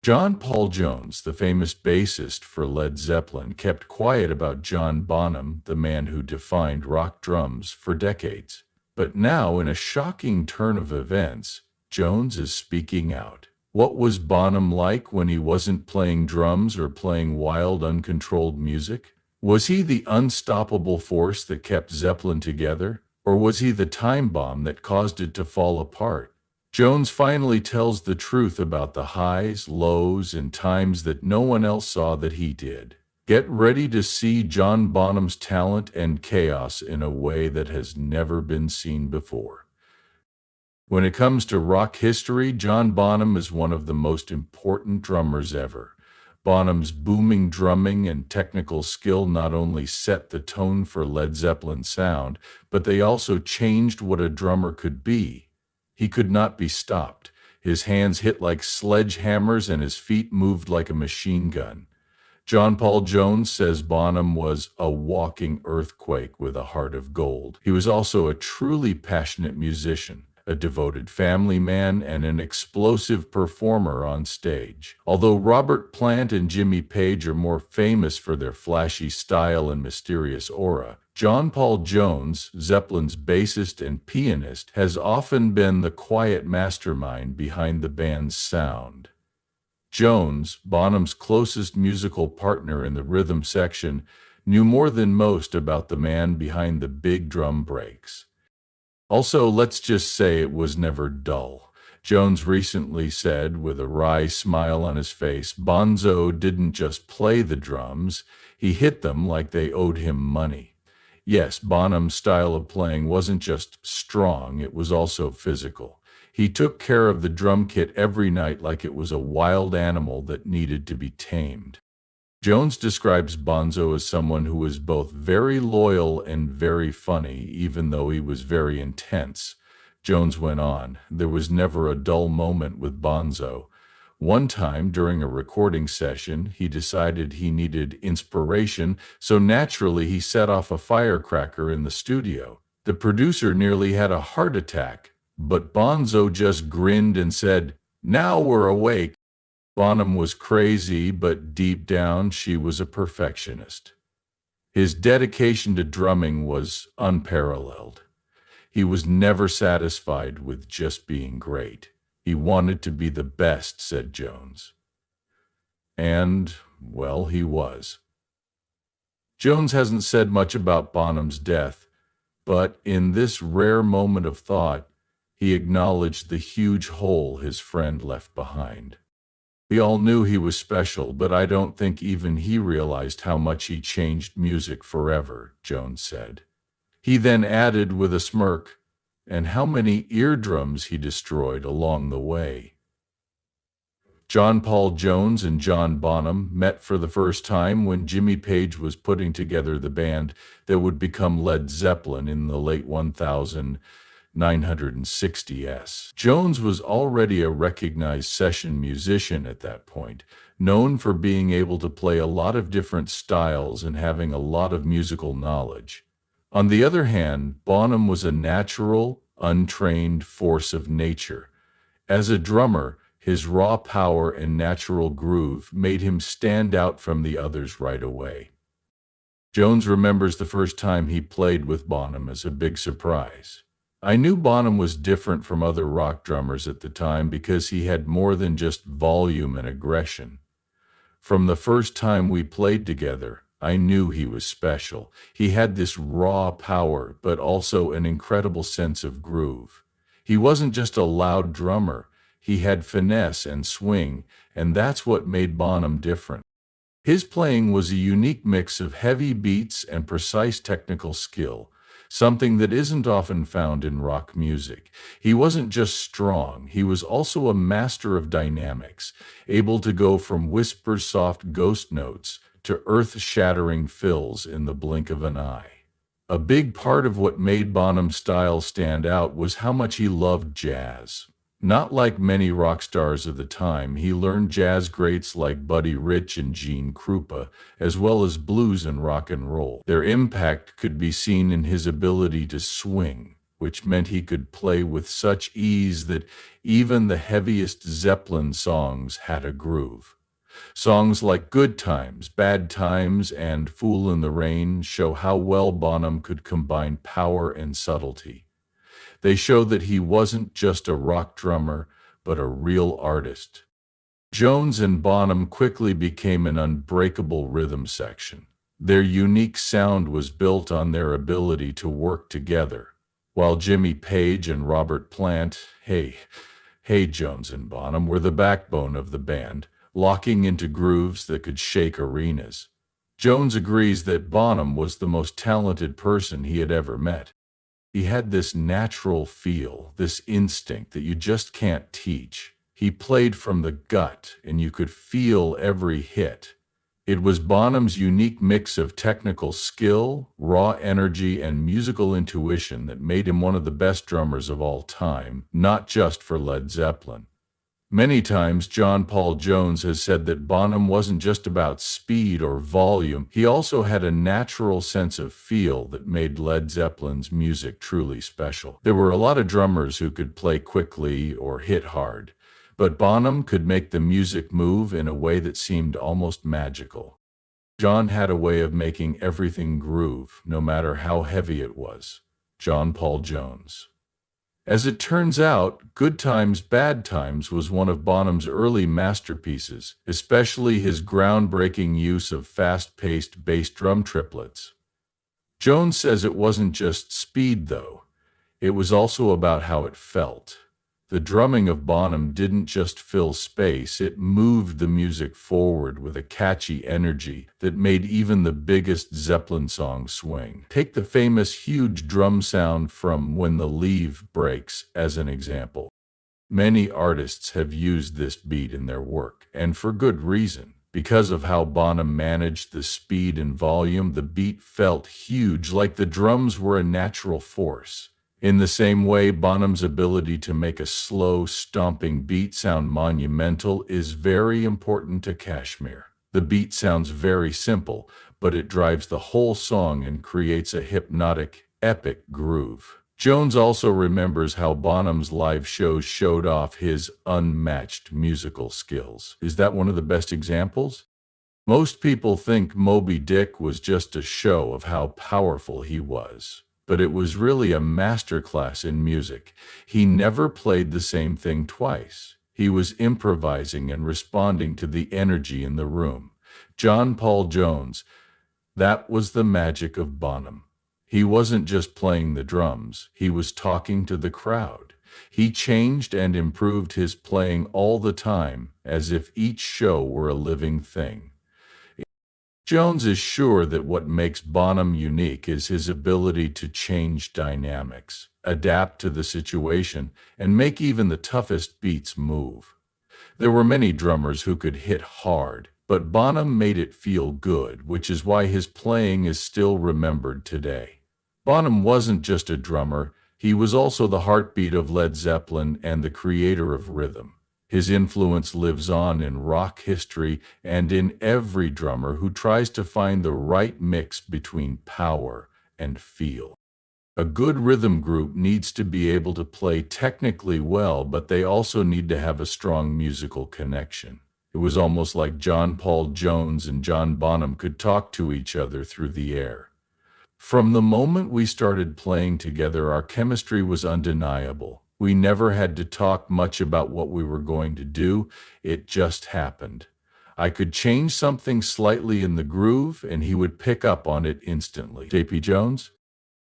John Paul Jones, the famous bassist for Led Zeppelin, kept quiet about John Bonham, the man who defined rock drums, for decades. But now, in a shocking turn of events, Jones is speaking out. What was Bonham like when he wasn't playing drums or playing wild, uncontrolled music? Was he the unstoppable force that kept Zeppelin together? Or was he the time bomb that caused it to fall apart? Jones finally tells the truth about the highs, lows, and times that no one else saw that he did. Get ready to see John Bonham's talent and chaos in a way that has never been seen before. When it comes to rock history, John Bonham is one of the most important drummers ever. Bonham's booming drumming and technical skill not only set the tone for Led Zeppelin's sound, but they also changed what a drummer could be. He could not be stopped. His hands hit like sledgehammers and his feet moved like a machine gun. John Paul Jones says Bonham was a walking earthquake with a heart of gold. He was also a truly passionate musician, a devoted family man, and an explosive performer on stage. Although Robert Plant and Jimmy Page are more famous for their flashy style and mysterious aura, John Paul Jones, Zeppelin's bassist and pianist, has often been the quiet mastermind behind the band's sound. Jones, Bonham's closest musical partner in the rhythm section, knew more than most about the man behind the big drum breaks. Also, let's just say it was never dull. Jones recently said, with a wry smile on his face, Bonzo didn't just play the drums, he hit them like they owed him money. Yes, Bonham's style of playing wasn't just strong, it was also physical. He took care of the drum kit every night like it was a wild animal that needed to be tamed. Jones describes Bonzo as someone who was both very loyal and very funny, even though he was very intense. Jones went on, there was never a dull moment with Bonzo. One time, during a recording session, he decided he needed inspiration, so naturally he set off a firecracker in the studio. The producer nearly had a heart attack, but Bonzo just grinned and said, "Now we're awake." Bonham was crazy, but deep down she was a perfectionist. His dedication to drumming was unparalleled. He was never satisfied with just being great. He wanted to be the best, said Jones. And, well, he was. Jones hasn't said much about Bonham's death, but in this rare moment of thought, he acknowledged the huge hole his friend left behind. We all knew he was special, but I don't think even he realized how much he changed music forever, Jones said. He then added with a smirk, and how many eardrums he destroyed along the way. John Paul Jones and John Bonham met for the first time when Jimmy Page was putting together the band that would become Led Zeppelin in the late 1960s. Jones was already a recognized session musician at that point, known for being able to play a lot of different styles and having a lot of musical knowledge. On the other hand, Bonham was a natural, untrained force of nature. As a drummer, his raw power and natural groove made him stand out from the others right away. Jones remembers the first time he played with Bonham as a big surprise. I knew Bonham was different from other rock drummers at the time because he had more than just volume and aggression. From the first time we played together, I knew he was special. He had this raw power, but also an incredible sense of groove. He wasn't just a loud drummer. He had finesse and swing, and that's what made Bonham different. His playing was a unique mix of heavy beats and precise technical skill, something that isn't often found in rock music. He wasn't just strong, he was also a master of dynamics, able to go from whisper-soft ghost notes to earth-shattering fills in the blink of an eye. A big part of what made Bonham's style stand out was how much he loved jazz. Not like many rock stars of the time, he learned jazz greats like Buddy Rich and Gene Krupa, as well as blues and rock and roll. Their impact could be seen in his ability to swing, which meant he could play with such ease that even the heaviest Zeppelin songs had a groove. Songs like Good Times, Bad Times, and Fool in the Rain show how well Bonham could combine power and subtlety. They show that he wasn't just a rock drummer, but a real artist. Jones and Bonham quickly became an unbreakable rhythm section. Their unique sound was built on their ability to work together. While Jimmy Page and Robert Plant, hey Jones and Bonham, were the backbone of the band, locking into grooves that could shake arenas. Jones agrees that Bonham was the most talented person he had ever met. He had this natural feel, this instinct that you just can't teach. He played from the gut, and you could feel every hit. It was Bonham's unique mix of technical skill, raw energy, and musical intuition that made him one of the best drummers of all time, not just for Led Zeppelin. Many times, John Paul Jones has said that Bonham wasn't just about speed or volume. He also had a natural sense of feel that made Led Zeppelin's music truly special. There were a lot of drummers who could play quickly or hit hard, but Bonham could make the music move in a way that seemed almost magical. John had a way of making everything groove, no matter how heavy it was. John Paul Jones. As it turns out, Good Times, Bad Times was one of Bonham's early masterpieces, especially his groundbreaking use of fast-paced bass drum triplets. Jones says it wasn't just speed, though. It was also about how it felt. The drumming of Bonham didn't just fill space, it moved the music forward with a catchy energy that made even the biggest Zeppelin song swing. Take the famous huge drum sound from When the Leaf Breaks as an example. Many artists have used this beat in their work, and for good reason. Because of how Bonham managed the speed and volume, the beat felt huge, like the drums were a natural force. In the same way, Bonham's ability to make a slow, stomping beat sound monumental is very important to Kashmir. The beat sounds very simple, but it drives the whole song and creates a hypnotic, epic groove. Jones also remembers how Bonham's live shows showed off his unmatched musical skills. Is that one of the best examples? Most people think Moby Dick was just a show of how powerful he was. But it was really a masterclass in music. He never played the same thing twice. He was improvising and responding to the energy in the room. John Paul Jones, that was the magic of Bonham. He wasn't just playing the drums, he was talking to the crowd. He changed and improved his playing all the time, as if each show were a living thing. Jones is sure that what makes Bonham unique is his ability to change dynamics, adapt to the situation, and make even the toughest beats move. There were many drummers who could hit hard, but Bonham made it feel good, which is why his playing is still remembered today. Bonham wasn't just a drummer, he was also the heartbeat of Led Zeppelin and the creator of rhythm. His influence lives on in rock history and in every drummer who tries to find the right mix between power and feel. A good rhythm group needs to be able to play technically well, but they also need to have a strong musical connection. It was almost like John Paul Jones and John Bonham could talk to each other through the air. From the moment we started playing together, our chemistry was undeniable. We never had to talk much about what we were going to do. It just happened. I could change something slightly in the groove, and he would pick up on it instantly. J.P. Jones?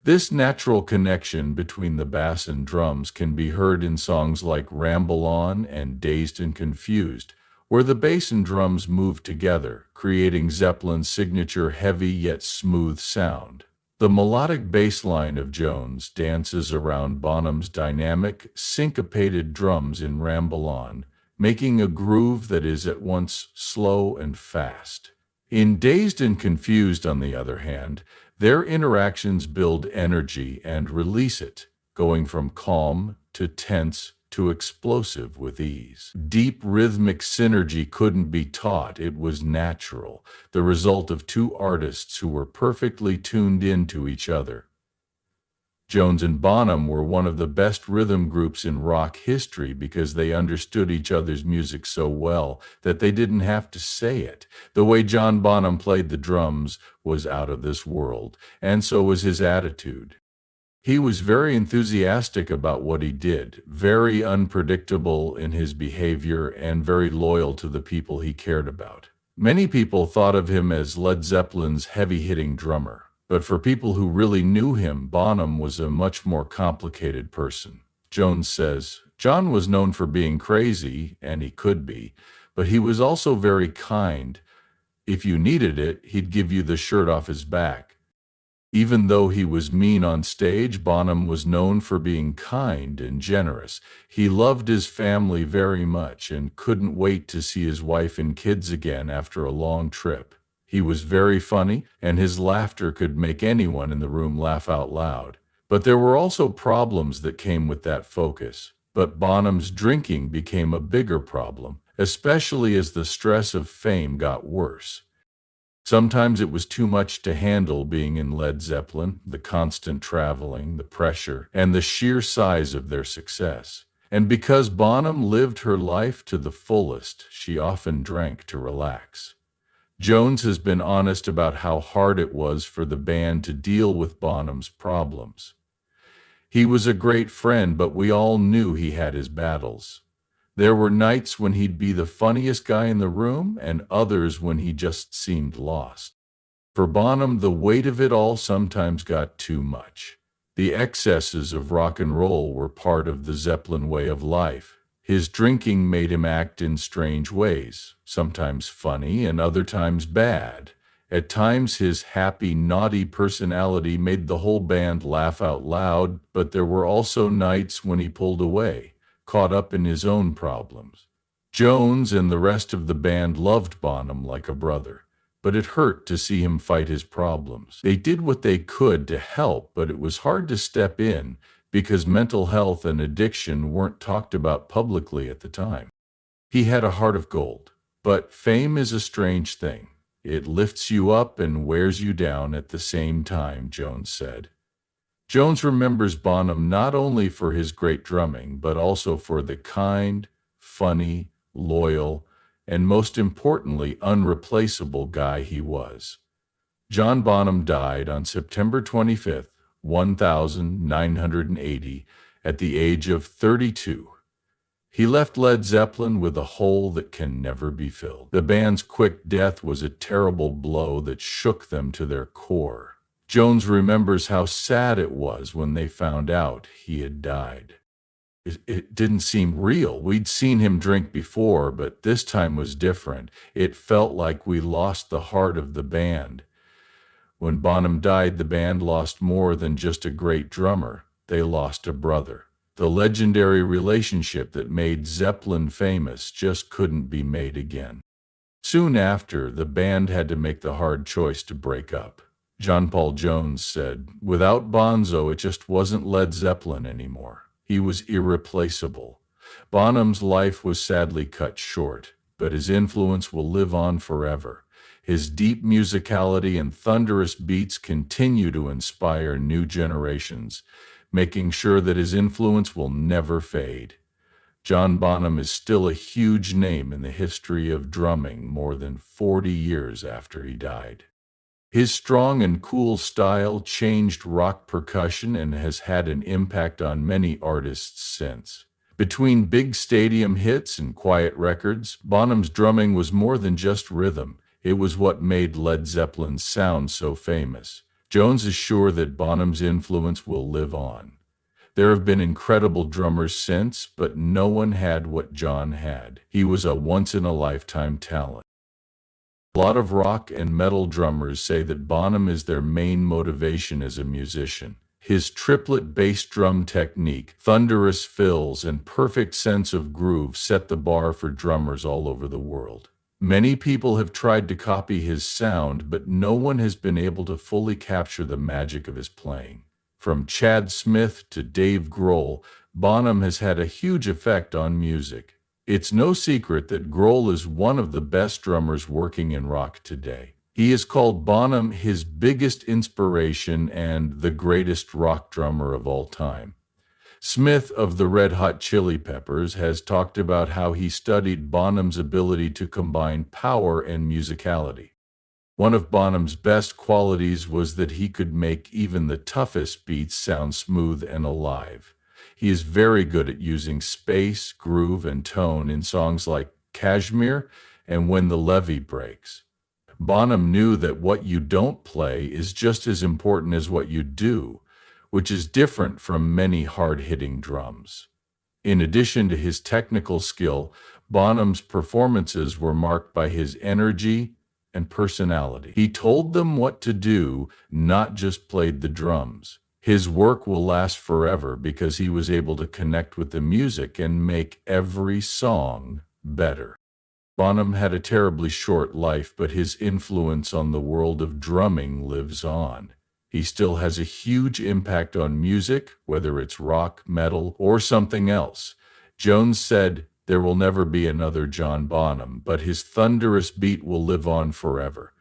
This natural connection between the bass and drums can be heard in songs like Ramble On and Dazed and Confused, where the bass and drums move together, creating Zeppelin's signature heavy yet smooth sound. The melodic bass line of Jones dances around Bonham's dynamic, syncopated drums in Ramble On, making a groove that is at once slow and fast. In Dazed and Confused, on the other hand, their interactions build energy and release it, going from calm to tense to explosive with ease. Deep rhythmic synergy couldn't be taught, it was natural, the result of two artists who were perfectly tuned in to each other. Jones and Bonham were one of the best rhythm groups in rock history because they understood each other's music so well that they didn't have to say it. The way John Bonham played the drums was out of this world, and so was his attitude. He was very enthusiastic about what he did, very unpredictable in his behavior, and very loyal to the people he cared about. Many people thought of him as Led Zeppelin's heavy-hitting drummer, but for people who really knew him, Bonham was a much more complicated person. Jones says, John was known for being crazy, and he could be, but he was also very kind. If you needed it, he'd give you the shirt off his back. Even though he was mean on stage, Bonham was known for being kind and generous. He loved his family very much and couldn't wait to see his wife and kids again after a long trip. He was very funny, and his laughter could make anyone in the room laugh out loud. But there were also problems that came with that focus. But Bonham's drinking became a bigger problem, especially as the stress of fame got worse. Sometimes it was too much to handle being in Led Zeppelin, the constant traveling, the pressure, and the sheer size of their success. And because Bonham lived her life to the fullest, she often drank to relax. Jones has been honest about how hard it was for the band to deal with Bonham's problems. He was a great friend, but we all knew he had his battles. There were nights when he'd be the funniest guy in the room and others when he just seemed lost. For Bonham, the weight of it all sometimes got too much. The excesses of rock and roll were part of the Zeppelin way of life. His drinking made him act in strange ways, sometimes funny and other times bad. At times his happy, naughty personality made the whole band laugh out loud, but there were also nights when he pulled away, caught up in his own problems. Jones and the rest of the band loved Bonham like a brother, but it hurt to see him fight his problems. They did what they could to help, but it was hard to step in because mental health and addiction weren't talked about publicly at the time. He had a heart of gold, but fame is a strange thing. It lifts you up and wears you down at the same time, Jones said. Jones remembers Bonham not only for his great drumming, but also for the kind, funny, loyal, and most importantly, unreplaceable guy he was. John Bonham died on September 25th, 1980, at the age of 32. He left Led Zeppelin with a hole that can never be filled. The band's quick death was a terrible blow that shook them to their core. Jones remembers how sad it was when they found out he had died. It didn't seem real. We'd seen him drink before, but this time was different. It felt like we lost the heart of the band. When Bonham died, the band lost more than just a great drummer. They lost a brother. The legendary relationship that made Zeppelin famous just couldn't be made again. Soon after, the band had to make the hard choice to break up. John Paul Jones said, "Without Bonzo, it just wasn't Led Zeppelin anymore. He was irreplaceable." Bonham's life was sadly cut short, but his influence will live on forever. His deep musicality and thunderous beats continue to inspire new generations, making sure that his influence will never fade. John Bonham is still a huge name in the history of drumming more than 40 years after he died. His strong and cool style changed rock percussion and has had an impact on many artists since. Between big stadium hits and quiet records, Bonham's drumming was more than just rhythm. It was what made Led Zeppelin sound so famous. Jones is sure that Bonham's influence will live on. There have been incredible drummers since, but no one had what John had. He was a once-in-a-lifetime talent. A lot of rock and metal drummers say that Bonham is their main motivation as a musician. His triplet bass drum technique, thunderous fills, and perfect sense of groove set the bar for drummers all over the world. Many people have tried to copy his sound, but no one has been able to fully capture the magic of his playing. From Chad Smith to Dave Grohl, Bonham has had a huge effect on music. It's no secret that Grohl is one of the best drummers working in rock today. He has called Bonham his biggest inspiration and the greatest rock drummer of all time. Smith of the Red Hot Chili Peppers has talked about how he studied Bonham's ability to combine power and musicality. One of Bonham's best qualities was that he could make even the toughest beats sound smooth and alive. He is very good at using space, groove, and tone in songs like Kashmir and When the Levee Breaks. Bonham knew that what you don't play is just as important as what you do, which is different from many hard-hitting drums. In addition to his technical skill, Bonham's performances were marked by his energy and personality. He told them what to do, not just played the drums. His work will last forever because he was able to connect with the music and make every song better. Bonham had a terribly short life, but his influence on the world of drumming lives on. He still has a huge impact on music, whether it's rock, metal, or something else. Jones said, "There will never be another John Bonham, but his thunderous beat will live on forever."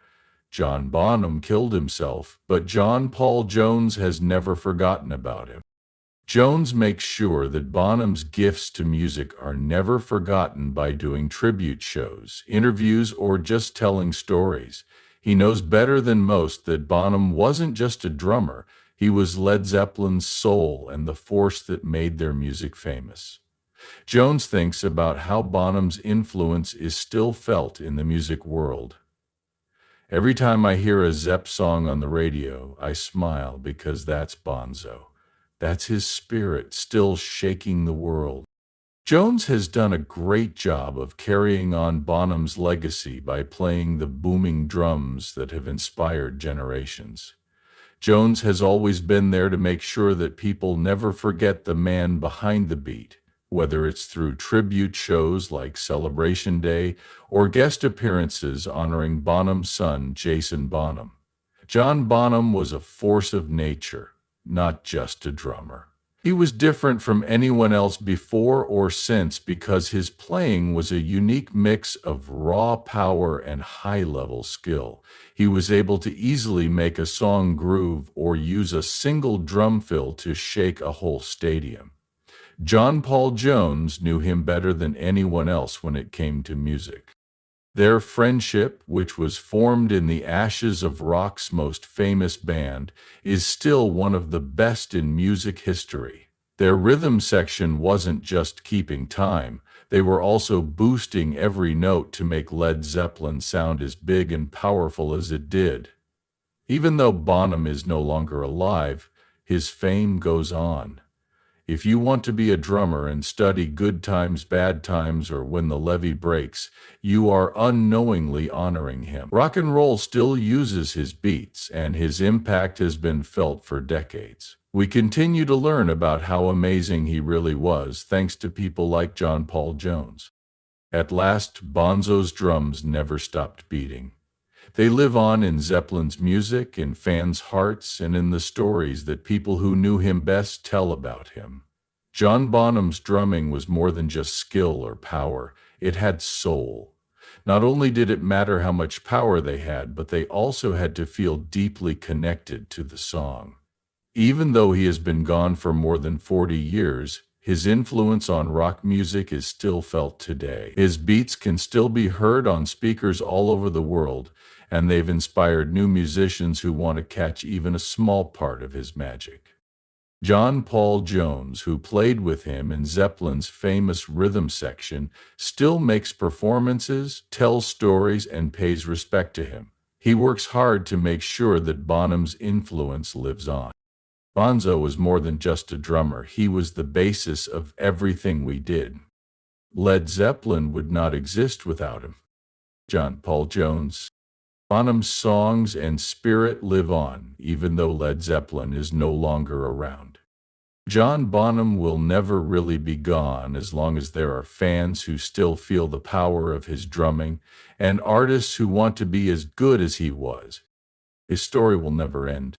John Bonham killed himself, but John Paul Jones has never forgotten about him. Jones makes sure that Bonham's gifts to music are never forgotten by doing tribute shows, interviews, or just telling stories. He knows better than most that Bonham wasn't just a drummer, he was Led Zeppelin's soul and the force that made their music famous. Jones thinks about how Bonham's influence is still felt in the music world. "Every time I hear a Zepp song on the radio, I smile because that's Bonzo. That's his spirit still shaking the world." Jones has done a great job of carrying on Bonham's legacy by playing the booming drums that have inspired generations. Jones has always been there to make sure that people never forget the man behind the beat, whether it's through tribute shows like Celebration Day or guest appearances honoring Bonham's son, Jason Bonham. John Bonham was a force of nature, not just a drummer. He was different from anyone else before or since because his playing was a unique mix of raw power and high-level skill. He was able to easily make a song groove or use a single drum fill to shake a whole stadium. John Paul Jones knew him better than anyone else when it came to music. Their friendship, which was formed in the ashes of rock's most famous band, is still one of the best in music history. Their rhythm section wasn't just keeping time, they were also boosting every note to make Led Zeppelin sound as big and powerful as it did. Even though Bonham is no longer alive, his fame goes on. If you want to be a drummer and study Good Times, Bad Times, or When the Levee Breaks, you are unknowingly honoring him. Rock and roll still uses his beats, and his impact has been felt for decades. We continue to learn about how amazing he really was thanks to people like John Paul Jones. At last, Bonzo's drums never stopped beating. They live on in Zeppelin's music, in fans' hearts, and in the stories that people who knew him best tell about him. John Bonham's drumming was more than just skill or power. It had soul. Not only did it matter how much power they had, but they also had to feel deeply connected to the song. Even though he has been gone for more than 40 years, his influence on rock music is still felt today. His beats can still be heard on speakers all over the world, and they've inspired new musicians who want to catch even a small part of his magic. John Paul Jones, who played with him in Zeppelin's famous rhythm section, still makes performances, tells stories, and pays respect to him. He works hard to make sure that Bonham's influence lives on. Bonzo was more than just a drummer. He was the basis of everything we did. Led Zeppelin would not exist without him. John Paul Jones. Bonham's songs and spirit live on, even though Led Zeppelin is no longer around. John Bonham will never really be gone as long as there are fans who still feel the power of his drumming and artists who want to be as good as he was. His story will never end.